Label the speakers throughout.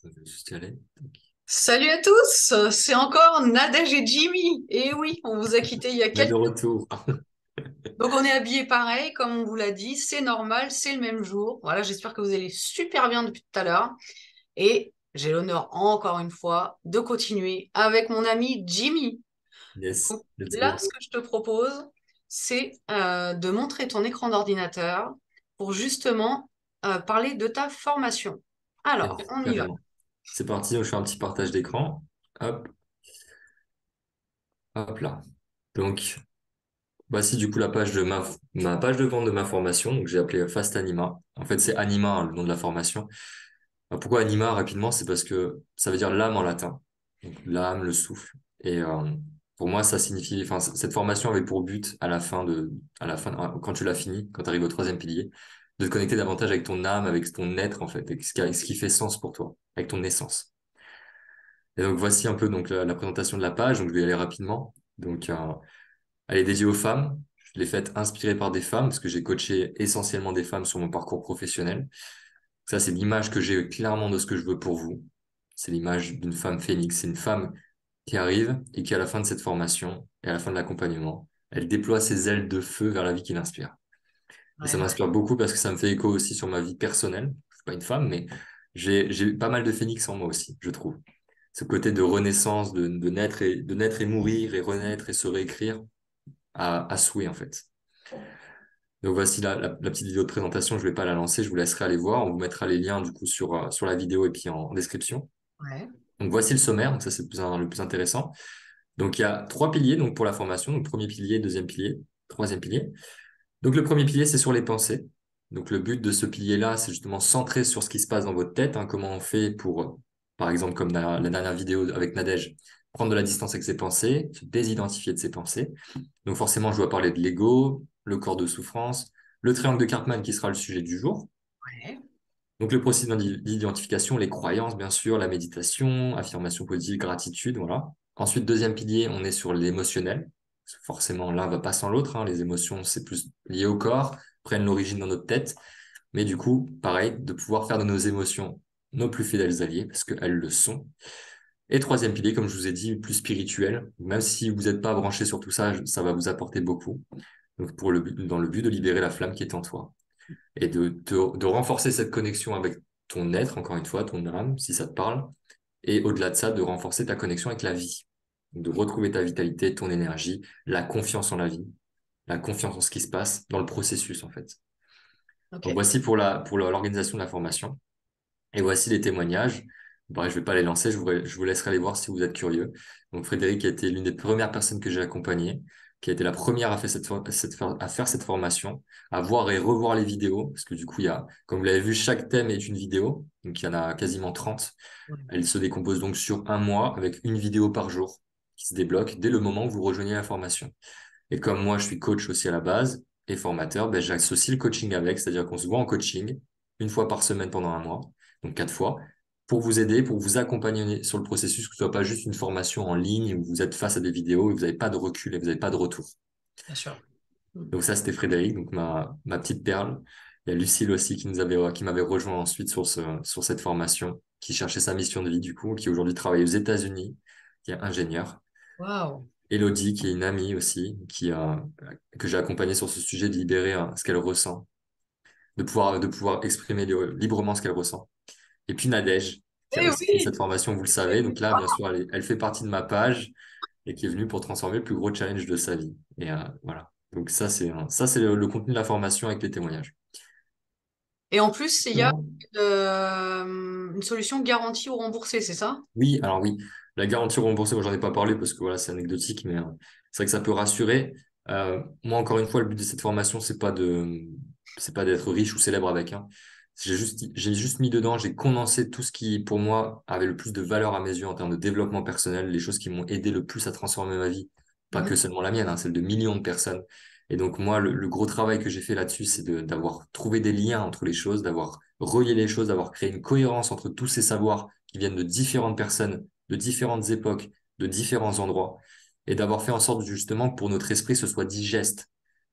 Speaker 1: Je vais juste y aller.
Speaker 2: Salut à tous, c'est encore Nadège et Jimmy. Et oui, on vous a quitté il y a
Speaker 1: On est de
Speaker 2: quelques...
Speaker 1: retour.
Speaker 2: Donc on est habillés pareil, comme on vous l'a dit, c'est normal, c'est le même jour. Voilà, j'espère que vous allez super bien depuis tout à l'heure. Et j'ai l'honneur, encore une fois, de continuer avec mon ami Jimmy.
Speaker 1: Yes,
Speaker 2: Donc
Speaker 1: let's
Speaker 2: là,
Speaker 1: go.
Speaker 2: ce que je te propose, c'est de montrer ton écran d'ordinateur pour justement parler de ta formation. Alors,
Speaker 1: Yes,
Speaker 2: on y va.
Speaker 1: carrément. C'est parti, donc je fais un petit partage d'écran. Hop, hop là. Donc, voici du coup la page de ma page de vente de ma formation. Donc, j'ai appelé Fast Anima. En fait, c'est Anima, hein, le nom de la formation. Pourquoi Anima, rapidement? C'est parce que ça veut dire l'âme en latin. Donc, l'âme, le souffle. Et pour moi, ça signifie, enfin, cette formation avait pour but, quand tu l'as fini, quand tu arrives au troisième pilier, de te connecter davantage avec ton âme, avec ton être, en fait, avec ce qui fait sens pour toi, avec ton essence. Et donc, voici un peu donc la présentation de la page. Donc, je vais y aller rapidement. Donc, elle est dédiée aux femmes. Je l'ai faite inspirée par des femmes, parce que j'ai coaché essentiellement des femmes sur mon parcours professionnel. Ça, c'est l'image que j'ai clairement de ce que je veux pour vous. C'est l'image d'une femme phénix. C'est une femme qui arrive et qui, à la fin de cette formation et à la fin de l'accompagnement, elle déploie ses ailes de feu vers la vie qui l'inspire. Et ça
Speaker 2: Ouais.
Speaker 1: m'inspire beaucoup parce que ça me fait écho aussi sur ma vie personnelle. Je suis pas une femme, mais j'ai pas mal de phénix en moi aussi, je trouve. Ce côté de renaissance, de naître et mourir et renaître et se réécrire à souhait, en fait. Donc voici la petite vidéo de présentation, je vais pas la lancer, je vous laisserai aller voir. On vous mettra les liens du coup sur la vidéo et puis en description.
Speaker 2: Ouais.
Speaker 1: Donc voici le sommaire, donc ça c'est le plus intéressant. Donc il y a trois piliers donc pour la formation, donc premier pilier, deuxième pilier, troisième pilier. Donc le premier pilier c'est sur les pensées. Donc le but de ce pilier-là, c'est justement centré sur ce qui se passe dans votre tête, hein, comment on fait pour, par exemple comme la dernière vidéo avec Nadège, prendre de la distance avec ses pensées, se désidentifier de ses pensées. Donc forcément, je dois parler de l'ego, le corps de souffrance, le triangle de Cartman qui sera le sujet du jour.
Speaker 2: Ouais.
Speaker 1: Donc le processus d'identification, les croyances, bien sûr, la méditation, affirmation positive, gratitude, voilà. Ensuite, deuxième pilier, on est sur l'émotionnel. Parce que forcément, l'un va pas sans l'autre, hein. Les émotions, c'est plus lié au corps, prennent l'origine dans notre tête. Mais du coup, pareil, de pouvoir faire de nos émotions nos plus fidèles alliés, parce qu'elles le sont. Et troisième pilier, comme je vous ai dit, plus spirituel. Même si vous n'êtes pas branché sur tout ça, ça va vous apporter beaucoup. Donc dans le but de libérer la flamme qui est en toi et de renforcer cette connexion avec ton être, encore une fois, ton âme, si ça te parle, et au-delà de ça, de renforcer ta connexion avec la vie, donc de retrouver ta vitalité, ton énergie, la confiance en la vie, la confiance en ce qui se passe dans le processus, en fait.
Speaker 2: Ok.
Speaker 1: Donc voici pour l'organisation de la formation, et voici les témoignages. Bref, je vais pas les lancer, je vous laisserai les voir si vous êtes curieux. Donc Frédéric a été l'une des premières personnes que j'ai accompagnées, qui a été la première à faire cette formation, à voir et revoir les vidéos, parce que du coup, comme vous l'avez vu, chaque thème est une vidéo, donc il y en a quasiment 30.
Speaker 2: Ouais.
Speaker 1: Elle se décompose donc sur un mois avec une vidéo par jour qui se débloque dès le moment où vous rejoignez la formation. Et comme moi, je suis coach aussi à la base et formateur, ben, j'associe le coaching avec, c'est-à-dire qu'on se voit en coaching une fois par semaine pendant un mois, donc 4 fois, pour vous aider, pour vous accompagner sur le processus, que ce soit pas juste une formation en ligne où vous êtes face à des vidéos et vous n'avez pas de recul et vous n'avez pas de retour.
Speaker 2: Bien sûr. Mm.
Speaker 1: Donc ça, c'était Frédéric, donc ma petite perle. Il y a Lucille aussi qui m'avait rejoint ensuite sur cette formation, qui cherchait sa mission de vie du coup, qui aujourd'hui travaille aux États-Unis, qui est ingénieur.
Speaker 2: Waouh.
Speaker 1: Elodie, qui est une amie aussi, que j'ai accompagnée sur ce sujet de libérer ce qu'elle ressent, de pouvoir exprimer librement ce qu'elle ressent. Et puis Nadège, qui a
Speaker 2: Eh
Speaker 1: aussi fait
Speaker 2: oui!
Speaker 1: cette formation, vous le savez. Donc là, bien sûr, elle fait partie de ma page et qui est venue pour transformer le plus gros challenge de sa vie. Et voilà. Donc ça, c'est le contenu de la formation avec les témoignages.
Speaker 2: Et en plus, il y a
Speaker 1: Bon.
Speaker 2: une solution garantie ou remboursée, c'est ça?
Speaker 1: Oui, alors oui, la garantie remboursée, moi j'en ai pas parlé parce que voilà, c'est anecdotique, mais c'est vrai que ça peut rassurer. Moi, encore une fois, le but de cette formation, c'est pas d'être riche ou célèbre avec, hein. J'ai juste mis dedans, j'ai condensé tout ce qui, pour moi, avait le plus de valeur à mes yeux en termes de développement personnel, les choses qui m'ont aidé le plus à transformer ma vie, pas
Speaker 2: Mhm.
Speaker 1: que seulement la mienne, hein, celle de millions de personnes. Et donc moi, le gros travail que j'ai fait là-dessus, c'est d'avoir trouvé des liens entre les choses, d'avoir relié les choses, d'avoir créé une cohérence entre tous ces savoirs qui viennent de différentes personnes, de différentes époques, de différents endroits, et d'avoir fait en sorte justement que pour notre esprit, ce soit digeste.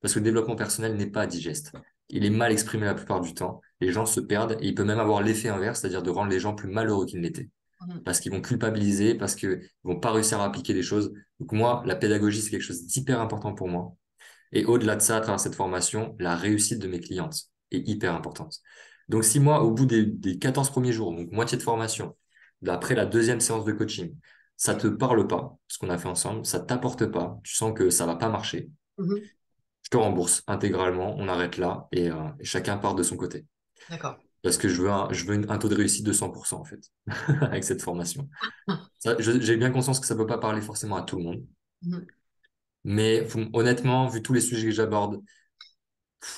Speaker 1: parce que le développement personnel n'est pas digeste. Il est mal exprimé la plupart du temps. Les gens se perdent et il peut même avoir l'effet inverse, c'est-à-dire de rendre les gens plus malheureux qu'ils ne l'étaient.
Speaker 2: Mhm.
Speaker 1: Parce qu'ils vont culpabiliser, parce qu'ils vont pas réussir à appliquer les choses. Donc moi, la pédagogie, c'est quelque chose d'hyper important pour moi. Et au-delà de ça, à travers cette formation, la réussite de mes clientes est hyper importante. Donc, si moi, au bout des 14 premiers jours, donc moitié de formation, après la deuxième séance de coaching, ça te parle pas, ce qu'on a fait ensemble, ça t'apporte pas, tu sens que ça va pas marcher,
Speaker 2: Mhm.
Speaker 1: je te rembourse intégralement, on arrête là et chacun part de son côté.
Speaker 2: D'accord.
Speaker 1: Parce que je veux un taux de réussite de 100% en fait, avec cette formation. J'ai bien conscience que ça peut pas parler forcément à tout le monde,
Speaker 2: Mhm.
Speaker 1: mais honnêtement, vu tous les sujets que j'aborde,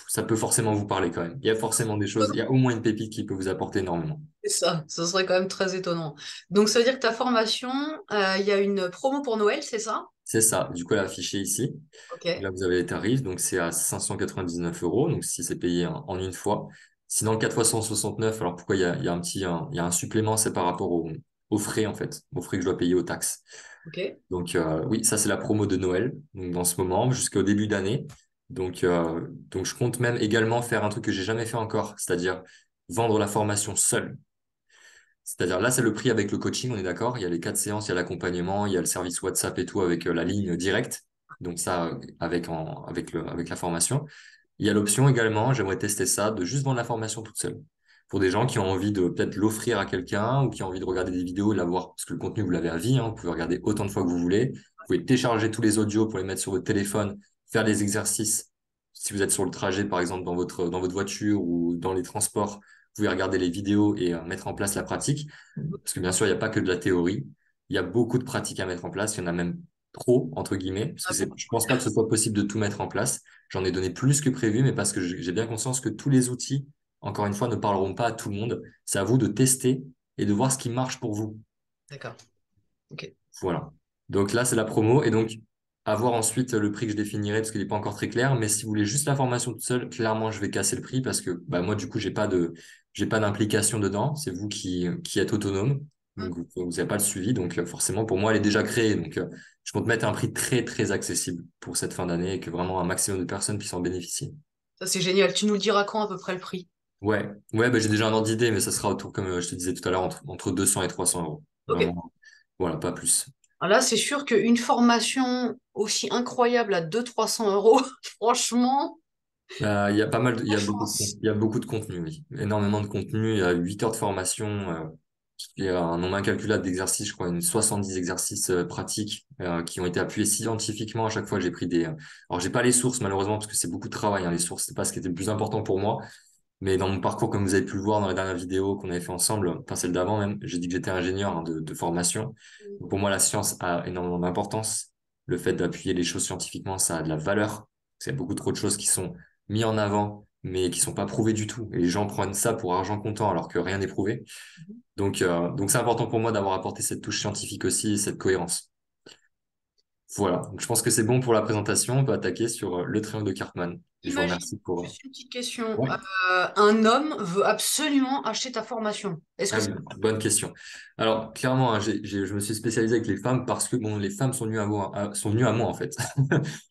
Speaker 1: ça peut forcément vous parler quand même. Il y a forcément des choses, il y a au moins une pépite qui peut vous apporter énormément.
Speaker 2: C'est ça, ce serait quand même très étonnant. Donc, ça veut dire que ta formation, il y a une promo pour Noël, c'est ça?
Speaker 1: C'est ça. Du coup, elle est affichée ici.
Speaker 2: Ok,
Speaker 1: Là, vous avez les tarifs. Donc, c'est à 599 euros. Donc, si c'est payé en une fois. Sinon, 4 fois 169. Alors, pourquoi il y a un il y a un supplément, c'est par rapport aux frais, en fait, aux frais que je dois payer aux taxes.
Speaker 2: ok.
Speaker 1: Donc, oui, ça, c'est la promo de Noël. Donc, dans ce moment, jusqu'au début d'année. Donc, je compte même également faire un truc que j'ai jamais fait encore, c'est-à-dire vendre la formation seule. C'est-à-dire là, c'est le prix avec le coaching, on est d'accord. Il y a les 4 séances, il y a l'accompagnement, il y a le service WhatsApp et tout avec la ligne directe. Donc ça, avec la formation. Il y a l'option également, j'aimerais tester ça, de juste vendre la formation toute seule. Pour des gens qui ont envie de peut-être l'offrir à quelqu'un ou qui ont envie de regarder des vidéos et l'avoir, parce que le contenu, vous l'avez à vie, hein, vous pouvez regarder autant de fois que vous voulez. Vous pouvez télécharger tous les audios pour les mettre sur votre téléphone, faire des exercices. Si vous êtes sur le trajet, par exemple, dans votre voiture ou dans les transports, vous pouvez regarder les vidéos et mettre en place la pratique. Parce que bien sûr, il n'y a pas que de la théorie. Il y a beaucoup de pratiques à mettre en place. Il y en a même trop, entre guillemets, parce que je pense pas que ce soit possible de tout mettre en place. J'en ai donné plus que prévu, mais parce que j'ai bien conscience que tous les outils, encore une fois, ne parleront pas à tout le monde. C'est à vous de tester et de voir ce qui marche pour vous.
Speaker 2: D'accord. Ok.
Speaker 1: Voilà. Donc là, c'est la promo. Et donc, à voir ensuite le prix que je définirai, parce qu'il n'est pas encore très clair. Mais si vous voulez juste la formation toute seule, clairement, je vais casser le prix parce que bah, moi, du coup, j'ai pas d'implication dedans. C'est vous qui êtes autonome.
Speaker 2: Hmm.
Speaker 1: Donc, vous n'avez pas le suivi. Donc, forcément, pour moi, elle est déjà créée. Donc, je compte mettre un prix très, très accessible pour cette fin d'année et que vraiment un maximum de personnes puissent en bénéficier.
Speaker 2: Ça, c'est génial. Tu nous le diras quand à peu près le prix?
Speaker 1: Ouais, ouais, bah, j'ai déjà un ordre d'idée, mais ça sera autour, comme je te disais tout à l'heure, entre 200 et 300 euros.
Speaker 2: Ok.
Speaker 1: Vraiment, voilà, pas plus.
Speaker 2: Ah, là, c'est sûr qu'une formation aussi incroyable à 200-300 euros, franchement,
Speaker 1: Il y a pas mal,
Speaker 2: la chance.
Speaker 1: il y a beaucoup de contenu, oui. Énormément de contenu. Il y a 8 heures de formation. Il y a un nombre incalculable d'exercices, je crois, une 70 exercices pratiques qui ont été appuyés scientifiquement à chaque fois. J'ai pris alors j'ai pas les sources malheureusement parce que c'est beaucoup de travail. Hein, les sources, c'est pas ce qui était le plus important pour moi. Mais dans mon parcours, comme vous avez pu le voir dans la dernière vidéo qu'on avait fait ensemble, enfin celle d'avant même, j'ai dit que j'étais ingénieur hein, de formation. Donc, pour moi, la science a énormément d'importance. Le fait d'appuyer les choses scientifiquement, ça a de la valeur. Il y a beaucoup trop de choses qui sont mises en avant, mais qui sont pas prouvées du tout. Et les gens prennent ça pour argent comptant alors que rien n'est prouvé. Donc c'est important pour moi d'avoir apporté cette touche scientifique aussi et cette cohérence. Voilà. Donc, je pense que c'est bon pour la présentation. On peut attaquer sur le triangle de Karpman. Et je vous
Speaker 2: Imagine,
Speaker 1: remercie pour.
Speaker 2: juste une petite question.
Speaker 1: Ouais.
Speaker 2: Un homme veut absolument acheter ta formation. Est-ce que
Speaker 1: Ah
Speaker 2: c'est...
Speaker 1: oui, bonne question. Alors, clairement, hein, je me suis spécialisé avec les femmes parce que bon, les femmes sont venues à moi, sont venues à moi en fait,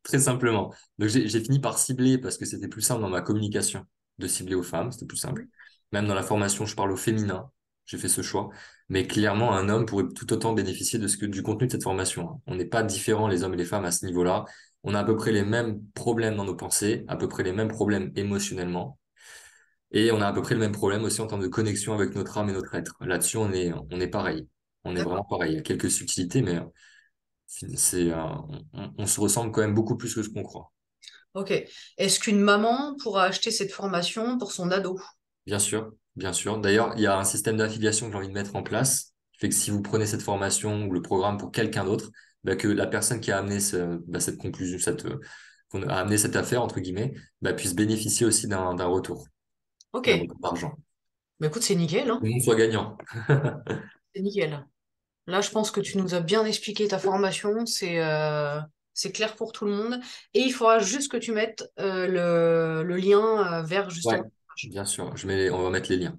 Speaker 1: très simplement. Donc, j'ai fini par cibler parce que c'était plus simple dans ma communication de cibler aux femmes, c'était plus simple. Même dans la formation, je parle au féminin, j'ai fait ce choix. Mais clairement, un homme pourrait tout autant bénéficier du contenu de cette formation. Hein. On n'est pas différents les hommes et les femmes à ce niveau-là. On a à peu près les mêmes problèmes dans nos pensées, à peu près les mêmes problèmes émotionnellement. Et on a à peu près le même problème aussi en termes de connexion avec notre âme et notre être. Là-dessus, on est pareil. On est vraiment
Speaker 2: D'accord.
Speaker 1: pareil. Il y a quelques subtilités, mais on se ressemble quand même beaucoup plus que ce qu'on croit.
Speaker 2: Ok. Est-ce qu'une maman pourra acheter cette formation pour son ado?
Speaker 1: Bien sûr, bien sûr. D'ailleurs, il y a un système d'affiliation que j'ai envie de mettre en place, qui fait que si vous prenez cette formation ou le programme pour quelqu'un d'autre, bah, que la personne qui a amené cette conclusion, qu'on a amené cette affaire, entre guillemets, bah, puisse bénéficier aussi
Speaker 2: Ok.
Speaker 1: d'un retour d'argent.
Speaker 2: Bah, écoute, c'est nickel,
Speaker 1: Que
Speaker 2: hein.
Speaker 1: tout le monde soit gagnant.
Speaker 2: C'est nickel. Là, je pense que tu nous as bien expliqué ta formation. C'est clair pour tout le monde. Et il faudra juste que tu mettes le lien vers
Speaker 1: Ouais,
Speaker 2: justement.
Speaker 1: bien sûr. On va mettre les liens.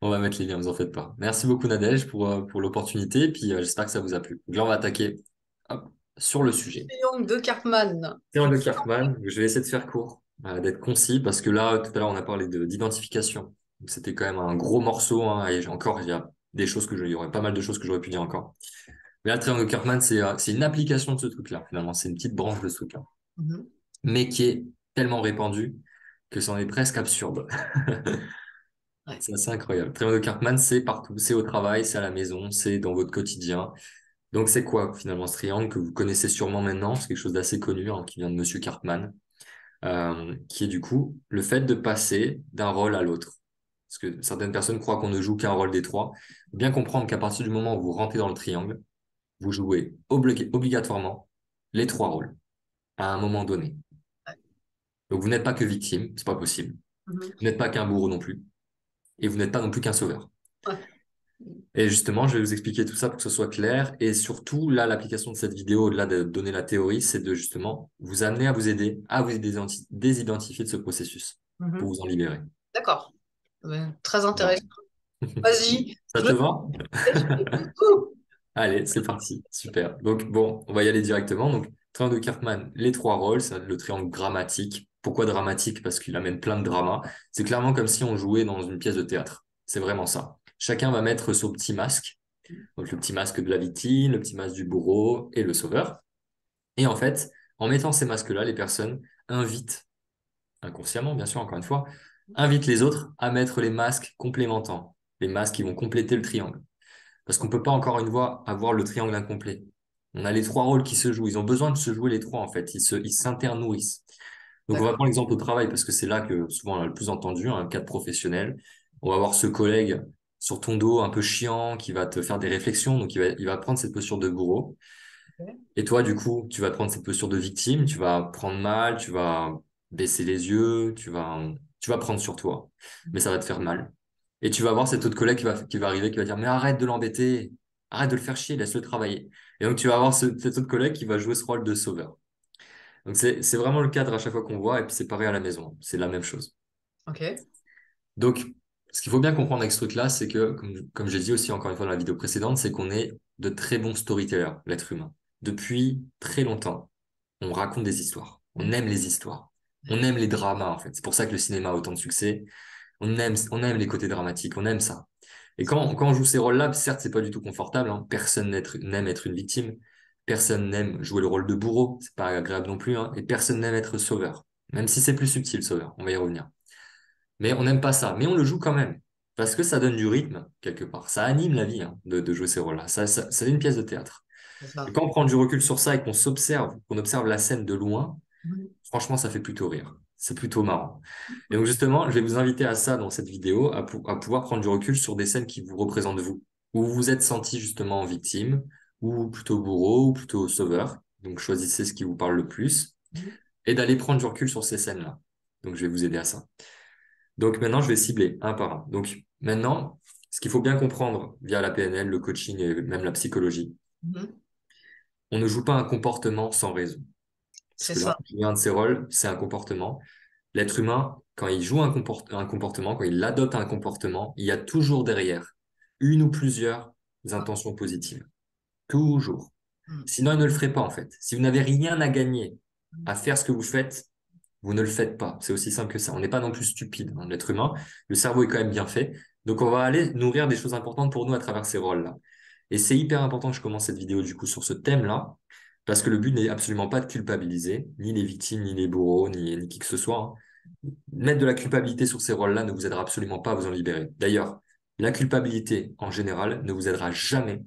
Speaker 1: On va mettre les liens, vous en faites pas. Merci beaucoup Nadège pour l'opportunité, puis j'espère que ça vous a plu. Donc là, on va attaquer hop, sur le sujet.
Speaker 2: Triangle de Karpman.
Speaker 1: Triangle de Karpman, je vais essayer de faire court, d'être concis, parce que là, tout à l'heure, on a parlé d'identification. Donc, c'était quand même un gros morceau, hein, et encore, il y a des choses il y aurait pas mal de choses que j'aurais pu dire encore. Mais là, le triangle de Karpman, c'est une application de ce truc-là, finalement. C'est une petite branche de ce truc-là.
Speaker 2: Mhm.
Speaker 1: Mais qui est tellement répandue que c'en est presque absurde.
Speaker 2: Ouais.
Speaker 1: C'est assez incroyable. Triangle de Karpman, c'est partout. C'est au travail, c'est à la maison, c'est dans votre quotidien. Donc, c'est quoi, finalement, ce triangle que vous connaissez sûrement maintenant? C'est quelque chose d'assez connu, hein, qui vient de Monsieur Karpman. Qui est du coup le fait de passer d'un rôle à l'autre. Parce que certaines personnes croient qu'on ne joue qu'un rôle des trois. Faut bien comprendre qu'à partir du moment où vous rentrez dans le triangle, vous jouez obligatoirement les trois rôles à un moment donné. Donc vous n'êtes pas que victime, c'est pas possible.
Speaker 2: Mhm.
Speaker 1: Vous n'êtes pas qu'un bourreau non plus. Et vous n'êtes pas non plus qu'un sauveur.
Speaker 2: Ouais.
Speaker 1: Et justement, je vais vous expliquer tout ça pour que ce soit clair. Et surtout, là, l'application de cette vidéo, au-delà de donner la théorie, c'est de justement vous amener à vous aider à vous désidentifier de ce processus pour
Speaker 2: Mhm.
Speaker 1: vous en libérer.
Speaker 2: D'accord. Très
Speaker 1: Voilà.
Speaker 2: intéressant. Vas-y,
Speaker 1: Ça te va?
Speaker 2: je t'écoute.
Speaker 1: Allez, c'est parti. Super. Donc, bon, on va y aller directement. Donc, triangle de Karpman, les trois rôles, c'est le triangle dramatique. Pourquoi dramatique? Parce qu'il amène plein de drama. C'est clairement comme si on jouait dans une pièce de théâtre. C'est vraiment ça. Chacun va mettre son petit masque. Donc, le petit masque de la victime, le petit masque du bourreau et le sauveur. Et en fait, en mettant ces masques-là, les personnes invitent, inconsciemment, bien sûr, encore une fois, invitent les autres à mettre les masques complémentants. Les masques qui vont compléter le triangle. Parce qu'on peut pas encore une fois avoir le triangle incomplet. On a les trois rôles qui se jouent. Ils ont besoin de se jouer les trois, en fait. Ils s'internourrissent. Donc, on va
Speaker 2: D'accord.
Speaker 1: prendre l'exemple au travail parce que c'est là que souvent on a le plus entendu, un cadre professionnel. On va avoir ce collègue sur ton dos un peu chiant qui va te faire des réflexions. Donc, il va prendre cette posture de bourreau.
Speaker 2: Ok.
Speaker 1: Et toi, du coup, tu vas prendre cette posture de victime. Tu vas prendre mal, tu vas baisser les yeux, tu vas prendre sur toi. Mais ça va te faire mal. Et tu vas voir cet autre collègue qui va arriver, qui va dire, mais arrête de l'embêter, arrête de le faire chier, laisse-le travailler. Et donc, tu vas avoir cet autre collègue qui va jouer ce rôle de sauveur. Donc, c'est vraiment le cadre à chaque fois qu'on voit, et puis c'est pareil à la maison, c'est la même chose.
Speaker 2: Ok.
Speaker 1: Donc, ce qu'il faut bien comprendre avec ce truc-là, c'est que, comme j'ai dit aussi encore une fois dans la vidéo précédente, c'est qu'on est de très bons storytellers, l'être humain. Depuis très longtemps, on raconte des histoires. On aime les histoires. On aime les dramas, en fait. C'est pour ça que le cinéma a autant de succès. On aime les côtés dramatiques, on aime ça. Et quand on joue ces rôles-là, certes, c'est pas du tout confortable, hein. Personne n'aime être une victime. Personne n'aime jouer le rôle de bourreau. C'est pas agréable non plus, hein. Et personne n'aime être sauveur. Même si c'est plus subtil, sauveur. On va y revenir. Mais on n'aime pas ça. Mais on le joue quand même. Parce que ça donne du rythme, quelque part. Ça anime la vie, hein, de jouer ces rôles-là. C'est une pièce de théâtre.
Speaker 2: C'est
Speaker 1: Et
Speaker 2: ça.
Speaker 1: quand on prend du recul sur ça et qu'on observe la scène de loin,
Speaker 2: Mhm.
Speaker 1: franchement, ça fait plutôt rire. C'est plutôt marrant. Et donc, justement, je vais vous inviter à ça dans cette vidéo, à pouvoir prendre du recul sur des scènes qui vous représentent vous, où vous vous êtes senti justement victime, ou plutôt bourreau, ou plutôt sauveur. Donc, choisissez ce qui vous parle le plus,
Speaker 2: Mhm.
Speaker 1: et d'aller prendre du recul sur ces scènes-là. Donc, je vais vous aider à ça. Donc, maintenant, je vais cibler un par un. Donc, maintenant, ce qu'il faut bien comprendre via la PNL, le coaching et même la psychologie,
Speaker 2: Mhm.
Speaker 1: on ne joue pas un comportement sans raison. Parce
Speaker 2: C'est
Speaker 1: que là,
Speaker 2: ça.
Speaker 1: un de ces rôles, c'est un comportement. L'être humain, quand il joue un comportement, quand il adopte un comportement, il y a toujours derrière une ou plusieurs intentions positives. Toujours.
Speaker 2: Mhm.
Speaker 1: Sinon, il ne le ferait pas, en fait. Si vous n'avez rien à gagner à faire ce que vous faites, vous ne le faites pas. C'est aussi simple que ça. On n'est pas non plus stupide, hein, l'être humain. Le cerveau est quand même bien fait. Donc, on va aller nourrir des choses importantes pour nous à travers ces rôles-là. Et c'est hyper important que je commence cette vidéo, du coup, sur ce thème-là, parce que le but n'est absolument pas de culpabiliser, ni les victimes, ni les bourreaux, ni qui que ce soit, hein. Mettre de la culpabilité sur ces rôles-là ne vous aidera absolument pas à vous en libérer. D'ailleurs, la culpabilité, en général, ne vous aidera jamais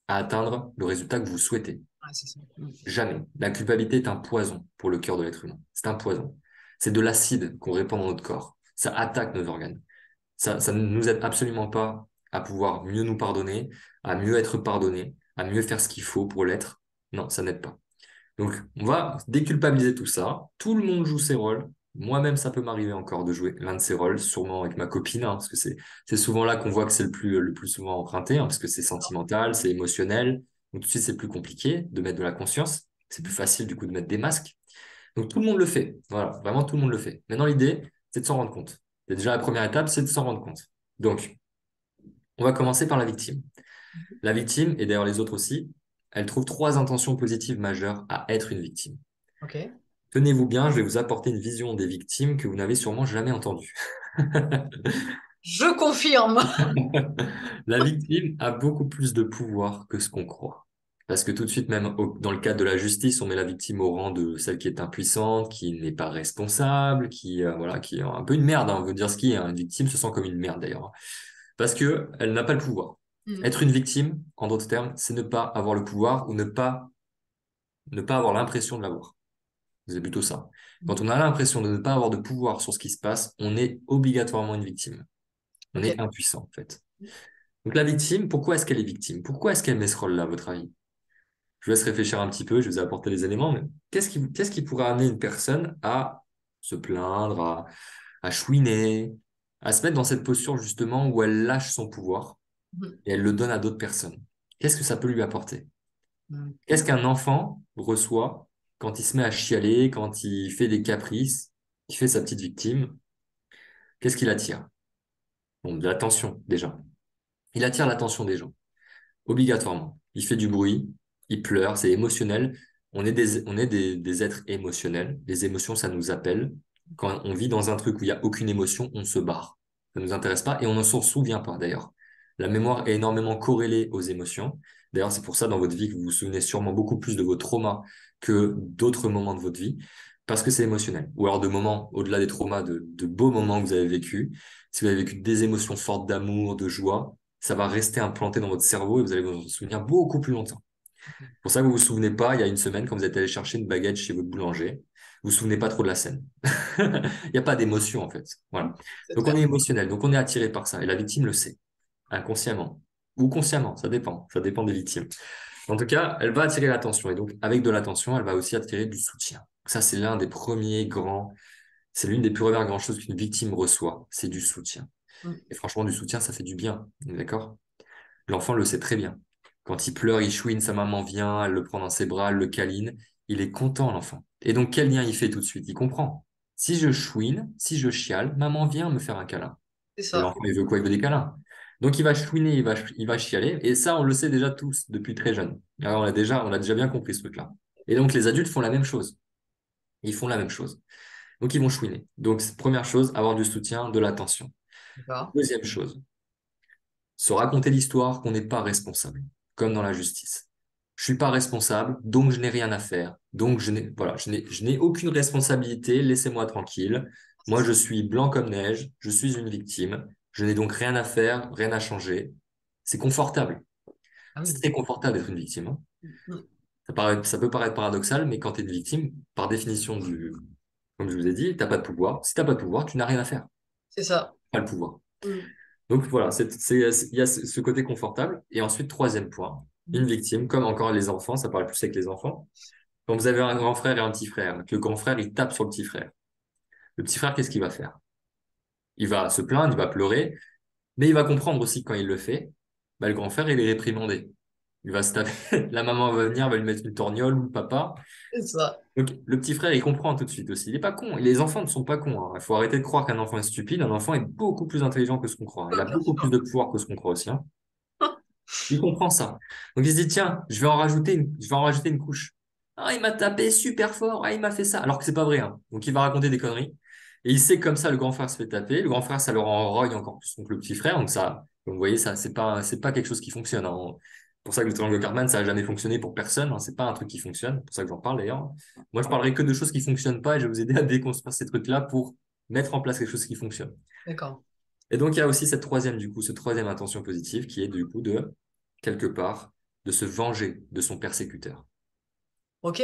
Speaker 1: à atteindre le résultat que vous souhaitez.
Speaker 2: Ouais, c'est ça. Mhm.
Speaker 1: Jamais. La culpabilité est un poison pour le cœur de l'être humain. C'est un poison. C'est de l'acide qu'on répand dans notre corps. Ça attaque nos organes. Ça ne nous aide absolument pas à pouvoir mieux nous pardonner, à mieux être pardonné, à mieux faire ce qu'il faut pour l'être. Non, ça n'aide pas. Donc, on va déculpabiliser tout ça. Tout le monde joue ses rôles. Moi-même, ça peut m'arriver encore de jouer l'un de ces rôles, sûrement avec ma copine, hein, parce que c'est souvent là qu'on voit que c'est le plus souvent emprunté, hein, parce que c'est sentimental, c'est émotionnel. Donc, tout de suite, c'est plus compliqué de mettre de la conscience. C'est plus facile, du coup, de mettre des masques. Donc, tout le monde le fait. Voilà, vraiment, tout le monde le fait. Maintenant, l'idée, c'est de s'en rendre compte. Et déjà, la première étape, c'est de s'en rendre compte. Donc, on va commencer par la victime. La victime, et d'ailleurs les autres aussi, elle trouve 3 intentions positives majeures à être une victime.
Speaker 2: Ok.
Speaker 1: Tenez-vous bien, je vais vous apporter une vision des victimes que vous n'avez sûrement jamais entendue.
Speaker 2: Je confirme.
Speaker 1: La victime a beaucoup plus de pouvoir que ce qu'on croit. Parce que tout de suite, même dans le cadre de la justice, on met la victime au rang de celle qui est impuissante, qui n'est pas responsable, voilà, qui est un peu une merde, hein, on veut dire ce qui est, hein. Une victime se sent comme une merde d'ailleurs, hein. Parce que elle n'a pas le pouvoir.
Speaker 2: Mhm.
Speaker 1: Être une victime, en d'autres termes, c'est ne pas avoir le pouvoir ou ne pas avoir l'impression de l'avoir. C'est plutôt ça. Quand
Speaker 2: Mhm.
Speaker 1: on a l'impression de ne pas avoir de pouvoir sur ce qui se passe, on est obligatoirement une victime. On
Speaker 2: Ok.
Speaker 1: est impuissant, en fait. Donc la victime, pourquoi est-ce qu'elle est victime? Pourquoi est-ce qu'elle met ce rôle-là, à votre avis? Je vous laisse réfléchir un petit peu, je vais vous apporter les éléments, mais qu'est-ce qui pourrait amener une personne à se plaindre, à chouiner, à se mettre dans cette posture justement où elle lâche son pouvoir
Speaker 2: Mhm.
Speaker 1: et elle le donne à d'autres personnes? Qu'est-ce que ça peut lui apporter? Qu'est-ce
Speaker 2: Mhm.
Speaker 1: qu'un enfant reçoit quand il se met à chialer, quand il fait des caprices, qu'il fait sa petite victime? Qu'est-ce qu'il attire? Bon, de l'attention déjà. Il attire l'attention des gens. Obligatoirement. Il fait du bruit, il pleure, c'est émotionnel. On est des êtres émotionnels. Les émotions, ça nous appelle. Quand on vit dans un truc où il n'y a aucune émotion, on se barre. Ça ne nous intéresse pas et on ne s'en souvient pas d'ailleurs. La mémoire est énormément corrélée aux émotions. D'ailleurs, c'est pour ça dans votre vie que vous vous souvenez sûrement beaucoup plus de vos traumas que d'autres moments de votre vie, parce que c'est émotionnel. Ou alors de moments, au-delà des traumas, de beaux moments que vous avez vécus. Si vous avez vécu des émotions fortes d'amour, de joie, ça va rester implanté dans votre cerveau et vous allez vous en souvenir beaucoup plus longtemps. C'est pour ça que vous vous souvenez pas, il y a une semaine, quand vous êtes allé chercher une baguette chez votre boulanger, vous vous souvenez pas trop de la scène. Il n'y a pas d'émotion, en fait. Voilà.
Speaker 2: C'est
Speaker 1: Donc, on
Speaker 2: clair.
Speaker 1: est émotionnel, donc on est attiré par ça. Et la victime le sait, inconsciemment ou consciemment, ça dépend. Ça dépend des victimes. En tout cas, elle va attirer l'attention. Et donc, avec de l'attention, elle va aussi attirer du soutien. Ça, c'est c'est l'une des premières grandes choses qu'une victime reçoit, c'est du soutien.
Speaker 2: Mhm.
Speaker 1: Et franchement, du soutien, ça fait du bien. D'accord? L'enfant le sait très bien. Quand il pleure, il chouine, sa maman vient, elle le prend dans ses bras, elle le câline. Il est content, l'enfant. Et donc, quel lien il fait tout de suite? Il comprend. Si je chouine, si je chiale, maman vient me faire un câlin.
Speaker 2: C'est
Speaker 1: Et
Speaker 2: ça.
Speaker 1: l'enfant, il veut quoi? Il veut des câlins. Donc, il va chouiner, il va chialer. Et ça, on le sait déjà tous depuis très jeune. Alors, on a déjà bien compris ce truc-là. Et donc, les adultes font la même chose. Ils font la même chose. Donc, ils vont chouiner. Donc, première chose, avoir du soutien, de l'attention.
Speaker 2: D'accord.
Speaker 1: Deuxième chose, se raconter l'histoire qu'on n'est pas responsable, comme dans la justice. Je suis pas responsable, donc je n'ai rien à faire. Donc voilà, je n'ai aucune responsabilité, laissez-moi tranquille.
Speaker 2: C'est
Speaker 1: Moi,
Speaker 2: ça.
Speaker 1: je suis blanc comme neige, je suis une victime, je n'ai donc rien à faire, rien à changer. C'est confortable.
Speaker 2: Ah
Speaker 1: C'est
Speaker 2: oui.
Speaker 1: très confortable d'être une victime, hein.
Speaker 2: Mhm.
Speaker 1: Ça peut paraître paradoxal, mais quand tu es une victime, par définition comme je vous ai dit, t'as pas de pouvoir. Si t'as pas de pouvoir, tu n'as rien à faire.
Speaker 2: C'est ça.
Speaker 1: Pas le pouvoir.
Speaker 2: Mhm.
Speaker 1: Donc voilà, il y a ce côté confortable. Et ensuite, troisième point, une
Speaker 2: Mhm.
Speaker 1: victime, comme encore les enfants, ça parle plus avec les enfants. Quand vous avez un grand frère et un petit frère, que le grand frère, il tape sur le petit frère. Le petit frère, qu'est-ce qu'il va faire? Il va se plaindre, il va pleurer, mais il va comprendre aussi que quand il le fait, bah, le grand frère, il est réprimandé. Il va se taper, la maman va venir, va lui mettre une torgnole ou le papa.
Speaker 2: C'est ça.
Speaker 1: Donc, le petit frère, il comprend tout de suite aussi. Il est pas con. Et les enfants ne sont pas cons, hein. Il faut arrêter de croire qu'un enfant est stupide. Un enfant est beaucoup plus intelligent que ce qu'on croit. Il a
Speaker 2: Bien
Speaker 1: beaucoup plus
Speaker 2: sûr.
Speaker 1: de pouvoir que ce qu'on croit aussi, hein. Il comprend ça. Donc il se dit, tiens, je vais en rajouter une couche. Ah, il m'a tapé super fort. Ah, il m'a fait ça. Alors que c'est pas vrai, hein. Donc il va raconter des conneries. Et il sait que comme ça, le grand frère se fait taper. Le grand frère, ça le rend rogne encore plus que le petit frère. Donc ça, comme vous voyez, ça, c'est pas quelque chose qui fonctionne, hein. C'est pour ça que le triangle Cartman, ça a jamais fonctionné pour personne, hein. C'est pas un truc qui fonctionne. C'est pour ça que j'en parle d'ailleurs. Moi, je parlerai que de choses qui fonctionnent pas et je vais vous aider à déconstruire ces trucs-là pour mettre en place quelque chose qui fonctionne.
Speaker 2: D'accord.
Speaker 1: Et donc, il y a aussi ce troisième intention positive qui est du coup quelque part, de se venger de son persécuteur.
Speaker 2: Ok.